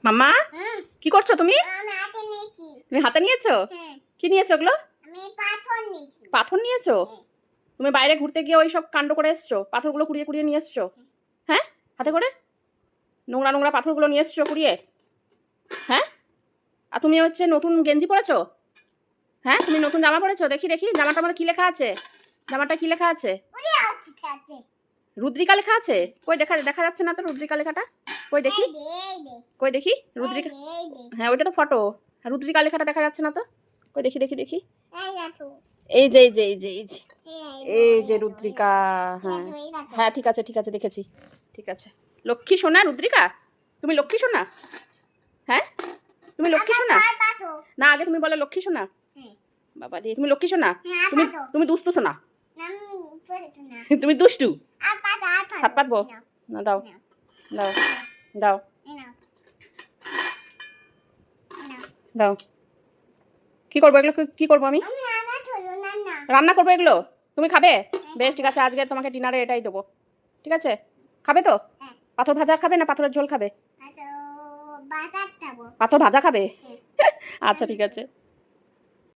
মাম্মা কি করছো তুমি? তুমি হাতে নিয়েছো? কি নিয়েছো ওগুলো? পাথর নিয়েছো? তুমি বাইরে ঘুরতে গিয়ে ওই সব কাণ্ড করে এসছো, পাথরগুলো কুড়িয়ে কুড়িয়ে নিয়ে এসছো? হ্যাঁ, হাতে করে নোংরা নোংরা পাথরগুলো নিয়ে এসছো কুড়িয়ে? হ্যাঁ, আর তুমি হচ্ছে নতুন গেঞ্জি পরেছো? হ্যাঁ, তুমি নতুন জামা পরেছো? দেখি দেখি জামাটার মধ্যে কি লেখা আছে? জামাটা কি লেখা আছে? রুদ্রিকা লেখা আছে? কই দেখা দেখা যাচ্ছে না তো রুদ্রিকা লেখাটা। কই দেখি, কই দেখি রুদ্রিকা। হ্যাঁ, ওইটা তো ফটো। রুদ্রিকা লেখাটা দেখা যাচ্ছে না তো। কই দেখি দেখি দেখি। এই যে এই যে এই যে এই যে এই যে রুদ্রিকা। হ্যাঁ হ্যাঁ, ঠিক আছে ঠিক আছে, দেখেছি। ঠিক আছে, লক্ষ্মী সোনা রুদ্রিকা। তুমি লক্ষ্মী সোনা? হ্যাঁ, তুমি লক্ষ্মী সোনা? না, আগে তুমি বলো লক্ষ্মী সোনা। বাবা রে, তুমি লক্ষ্মী সোনা? তুমি তুমি দুষ্টু সোনা? তুমি দুষ্টু? হাত পাতবো না, দাও দাও দাও দাও। কি করবো এগুলো? কি করবো আমি? রান্না করবো এগুলো? তুমি খাবে? বেশ, ঠিক আছে, আজকে তোমাকে ডিনারে এটাই দেবো। ঠিক আছে, খাবে তো? পাথর ভাজা খাবে না পাথরের ঝোল খাবে? পাথর ভাজা খাবে? আচ্ছা ঠিক আছে।